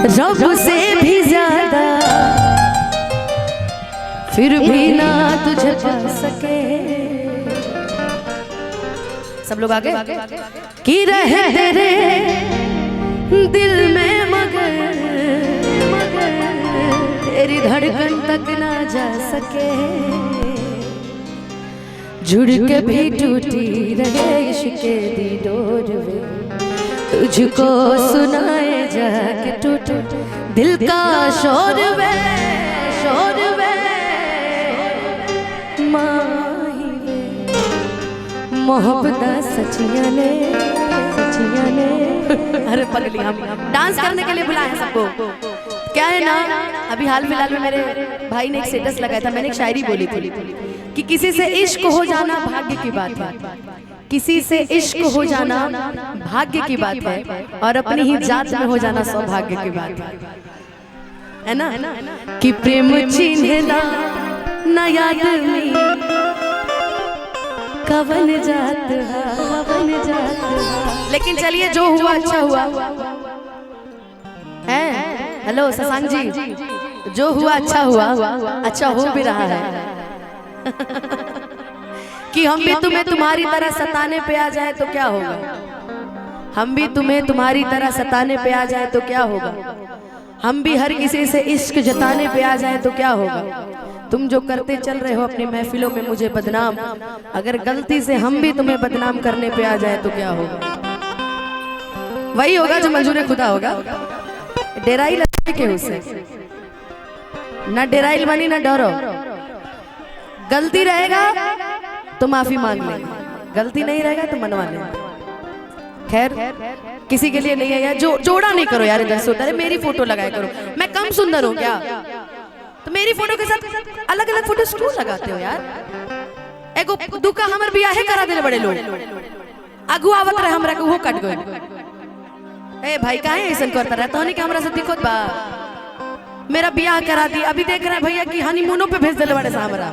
रब से भी ज्यादा फिर भी ना तुझे पा सके। सब लोग आगे कि रहे तेरे दिल में मगर तेरी धड़कन तक ना जा सके। जुड़ के भी टूटी रहे इश्क़ दी डोर वे तुझको सुनाए जाके टूट दिल का शोर वे माही वे मोहब्बत सचिया ने अरे पगली हम डांस करने के लिए बुलाए सबको। क्या है ना, अभी हाल फिलहाल में मेरे भाई ने एक स्टेटस लगाया था, मैंने एक शायरी बोली थी कि किसी से इश्क हो जाना भाग्य की बात है, किसी से इश्क हो जाना भाग्य की बात है, और अपनी ही जात में हो जाना सौभाग्य की बात है ना। कि प्रेम चिन्हला न याद में कवन जात लेकिन चलिए जो हुआ अच्छा हुआ है। हेलो शशांक जी, जो हुआ अच्छा हुआ, अच्छा हो भी रहा है। कि हम भी तुम्हें तुम्हारी तरह सताने पे आ जाए तो क्या होगा, हम भी तुम्हें तुम्हारी तरह सताने पे आ जाए तो क्या होगा, हम भी हर किसी से इश्क जताने पे आ जाए तो क्या होगा। तुम जो करते चल रहे हो अपनी महफिलों में मुझे बदनाम, अगर गलती से हम भी तुम्हें बदनाम करने पे आ जाए तो क्या होगा। वही होगा जो मंजूर खुदा होगा। डेराइल के उसे ना डेराइल बनी ना डरो। गलती रहेगा तो माफी मांग ले, गलती नहीं रहेगा तो मनवा ले। खैर किसी के लिए नहीं है यार, जो जोड़ा नहीं करो यार। इधर से उधर मेरी फोटो लगाया करो। मैं कम सुंदर हूँ क्या, तो मेरी फोटो के साथ अलग अलग फोटो क्यों लगाते हो यार। एगो दुका हमर बियाहे करा देले बड़े लोग, अगु आवत रहे हमरा के वो कट गए। ए भाई काहे ऐसन करता रहे, तोहनी के हमरा से दिक्कत बा। मेरा बियाह करा दी, अभी देख रहे भैया कि हनीमूनों पे भेज देले बड़े से हमरा।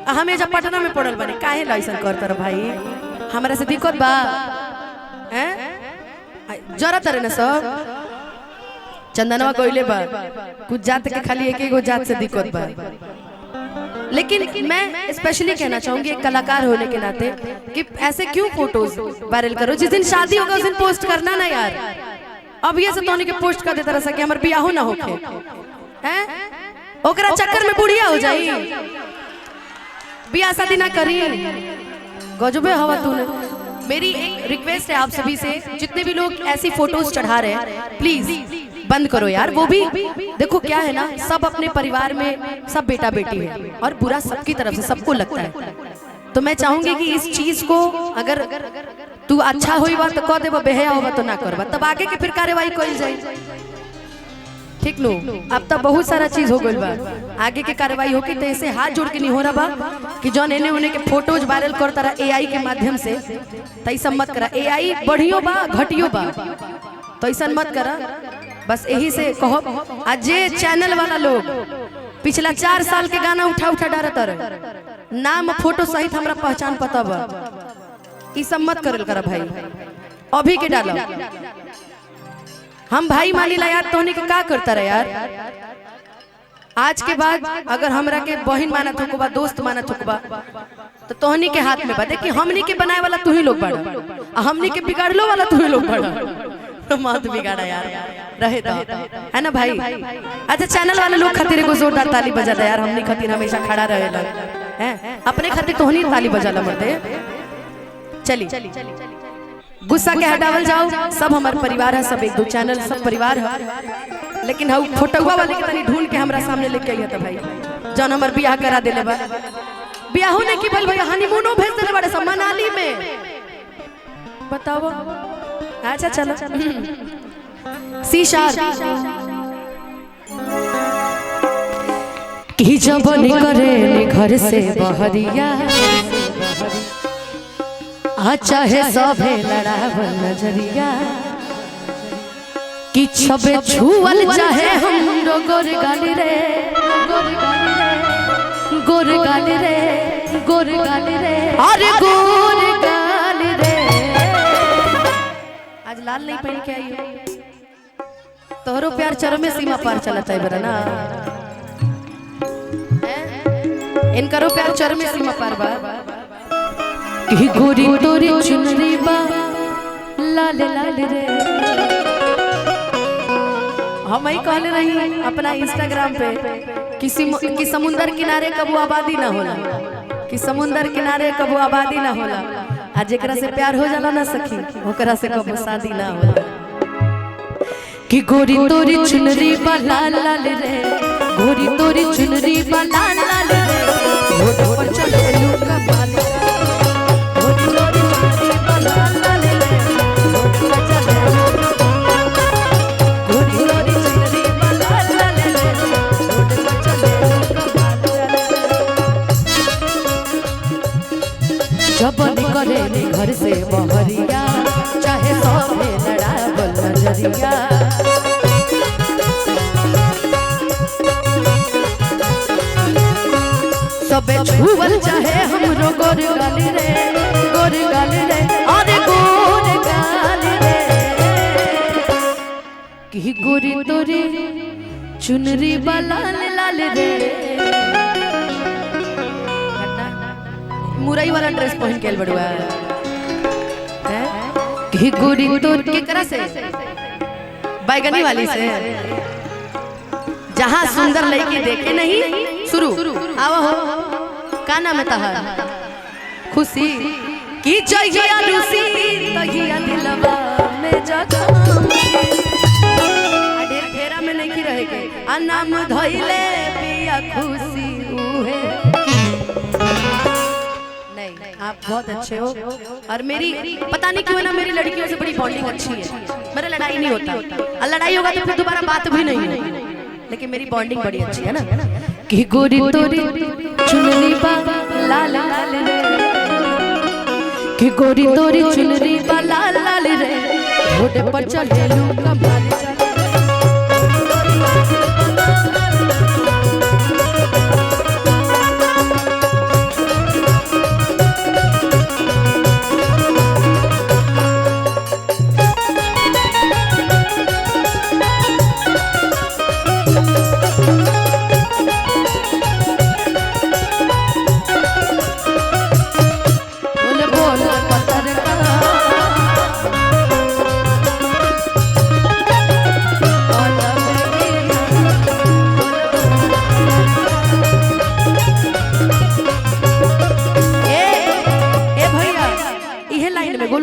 हमें जब पटना में पड़ल बने, काहे लाइसन करता रहे भाई, हमरा से दिक्कत बा हैं। जरा तरह न सब चंदनवा कोइले बा, कुछ जात के खाली एक एगो जात से दिक्कत बा। लेकिन मैं स्पेशली कहना चाहूंगी एक कलाकार होने के नाते कि ऐसे क्यों फोटोज वायरल करो। जिस दिन शादी होगा उस दिन पोस्ट करना ना यार। अब ये सब तो के पोस्ट कर देता रहा कि हमारे बियाह ना होके हैं, ओकरा चक्कर में बुढ़िया हो जाई, बियाह शादी ना करी। गजबे हवा तूने। मेरी एक रिक्वेस्ट है आप सभी से, जितने भी लोग ऐसी फोटोज चढ़ा रहे हैं प्लीज बंद करो यार। वो भी देखो क्या है ना, सब अपने परिवार में सब बेटा बेटी है और बुरा सबकी तरफ से सबको लगता है। तो मैं चाहूंगी कि इस चीज को अगर तू अच्छा हुई बात तो कह देबो, बेहया होगा तो ना करबा, तब आगे के फिर कार्यवाही कइल जाई। ठीक नु, अब तक बहुत सारा चीज हो गइल बा, आगे के कार्यवाही होगी। तो ऐसे हाथ जोड़ के नहीं हो रहा बा कि जौन एने ओने के फोटोज वायरल करता रहा एआई के माध्यम से, तो ऐसा मत करा। एआई बढ़ियो बा घटियो बा, तो ऐसा मत करा। बस यही से कहो, आज जे चैनल वाला लोग पिछला 4 साल के गाना उठा उठा डालता रहे, नाम फोटो सहित हमरा पहचान पता बा, ई सब मत करल करा भाई। अभी के डालो, हम भाई मानी ला यार। तोहनी के का करता रहे यार। आज के बाद अगर हमरा के बहन माना थोकबा, दोस्त माना थोकबा, तो तोहनी के हाथ में बा। देखी हमनी के बनाए वाला तू ही लोग बड़ा, हमनी के बिगाड़लो वाला तू ही लोग बड़ा। तो मत बिगाड़ा यार, रहे तो है ना भाई। अच्छा चैनल वाले लोग खातिर को जोरदार ताली बजा दे यार। हमनी खातिर हमेशा खड़ा रहे लोग हैं, अपने खातिर तोहनी ताली बजा ला मरते। चली गुस्सा के हटावल जाओ, सब हमारे परिवार है, सब एक दो चैनल सब परिवार है। लेकिन हम फोटोवा वाले के तनी ढूंढ के हमरा सामने लेके आई था भाई, जौन हमार बियाह करा देले बा। बियाहो ने की भइल भैया, हनीमूनो भेज देले बड़े सब मनाली में, बताओ। अच्छा चलो शीशा की जब निकरे घर से बहरिया, चाहे सभे लड़ाव नजरिया, कि छबे छुअल चाहे हम गोर गाली रे, गोर गाली रे, गोर गाली रे, अरे गोर गाली रे। आज लाल नहीं पहन के आई हो तोहरो प्यार चरमे सीमा पार चलता है बरा ना, इनकरो प्यार चरमे सीमा पार बा। कि गोरी तोरी चुनरी बा लाल लाल रे, हम ही कहले रही अपना इंस्टाग्राम पे कि समुंदर किनारे कबू आबादी ना होला, कि समुंदर किनारे कबू आबादी ना होला, आ जेकरा से प्यार हो जाला ना सखी ओकरा से कबू शादी ना होला। कि गोरी तोरी चुनरी बा लाल लाल रे, गोरी तोरी चुनरी बा लाल लाल रे, होठ पर चले लूंगा बाल, गोरी तोरी चुनरी बा लाल लाल रे, होठ पर चले लूंगा, गोरी तोरी चुनरी बा लाल लाल रे, होठ पर चले लूंगा बाल। जब निकले घर से बहरिया चाहे सौंपे लड़ावल नजरिया, सबे छुवल चाहे हमरो गोर गाली रे, गोर गाली रे, अरे गोर गाली रे। कि गोरी तोरी चुनरी बा लाल लाल रे, मुरई वाला ड्रेस पहन के बड़ुआ है। कि गोरी तोर केकरा से, बैगनी वाली से, जहां सुंदर लड़की देखे नहीं शुरू आवा हो। का नाम है तहार? खुशी की चाहिए रूसी तहिया दिलवा में जगह, ढेर घेरा में नहीं रहे के आ नाम धइले पिया खुशी उहे। आप बहुत अच्छे हो और मेरी पता नहीं क्यों ना मेरी लड़कियों से बड़ी बॉन्डिंग अच्छी है, मेरा लड़ाई नहीं होता, और लड़ाई होगा तो फिर दोबारा बात भी नहीं होगी, लेकिन मेरी बॉन्डिंग बड़ी अच्छी है ना। कि गोरी तोरी चुनरी बा लाल लाल रे, कि गोरी तोरी चुनरी बा लाल लाल रे, होठ पर चले लूंगा बाल चले।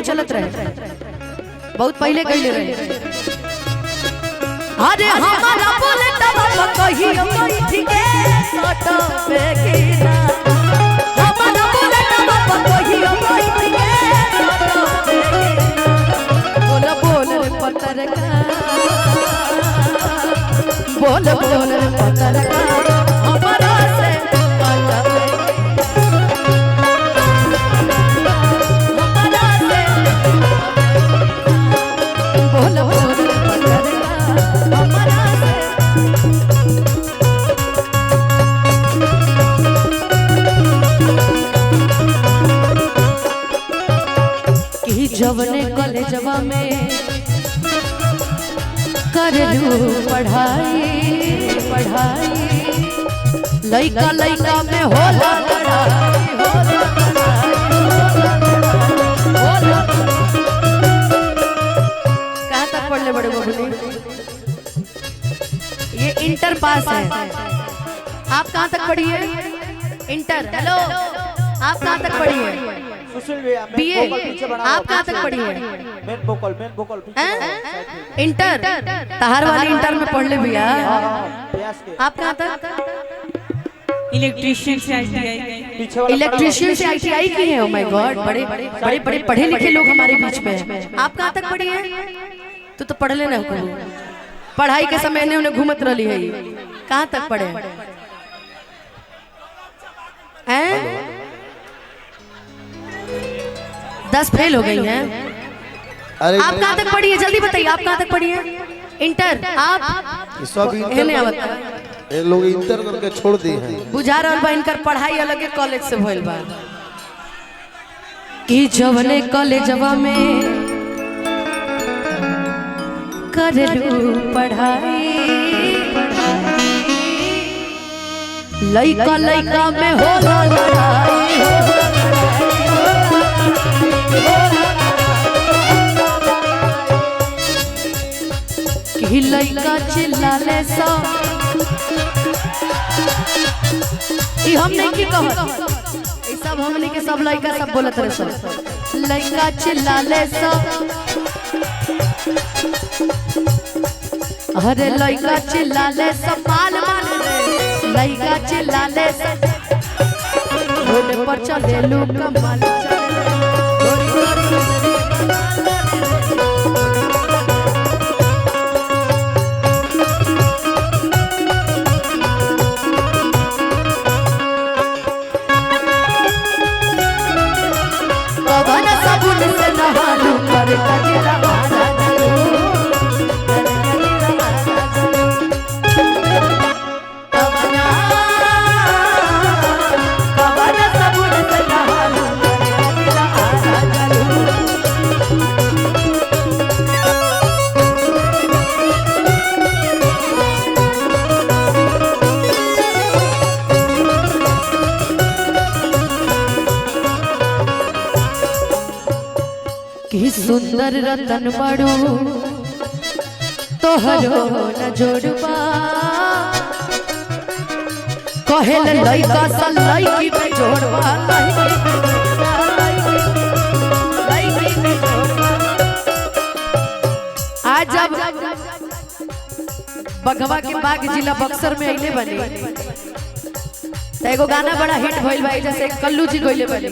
चलत रहे बहुत पहले कहले रहे, अरे हमारा बुलेटवा कहियो बैठी के सट पे गिरा, हमारा बुलेटवा कहियो बैठी के सट पे गिरा। बोल बोल पत्रकार, बोल बोल पत्रकार, हमारा से जवने कॉलेजवा में करलू पढ़ाई पढ़ाई, लइका लइका में होला लड़ाई, होला कहाँ तक पढ़ ले बड़े बबली? ये इंटर पास है, आप कहाँ तक पढ़ी है? इंटर। हेलो, आप कहाँ तक पढ़ी है? बीए। आप कहाँ तक पढ़ी है? Main vocal inter. तहार वाली इंटर में पढ़ ले भैया। आप कहाँ तक? इलेक्ट्रीशियन से आईटीआई। इलेक्ट्रीशियन से आईटीआई की है। ओ माय गॉड, बड़े बड़े बड़े पढ़े लिखे लोग हमारे बीच में हैं। आप कहाँ तक पढ़ी है? तू तो पढ़ लेना, पढ़ाई के समय ने उन्हें घूमत रही है। कहाँ तक पढ़े हैं? 10 फेल हो गई हैं। आप कहाँ तक पढ़ी है? जल्दी बताइए, आप कहाँ तक पढ़ी है? इंटर। आप सब इंटर लोग इंटर करके छोड़ दिए हैं। बुझा रहल बा इनकर पढ़ाई अलग कॉलेज से भइल बा। कि जवने कॉलेजवा में करलू पढ़ाई लइका लइका में होला लड़ाई कि लइका चिल्लाले सो ई हम नहीं की कहत ई सब हमनी के सब लइका सब बोलत रहे सब लइका चिल्लाले सो अरे लइका चिल्लाले सब माल माल रे लइका चिल्लाले सब रोड पर चलेलू कमाल साबुन से नहालू कर कजरा आना साबुन से नहालू कि सुंदर रतन बड़ू तोहरो न जोड़बा कहेल लइका सन लइकी में जोड़बा लइकी में जोड़बा आज जब बघवा के बाग जिला बक्सर में आइले बने एगो गाना बड़ा हिट भइल बा जैसे कल्लू जी गइले बने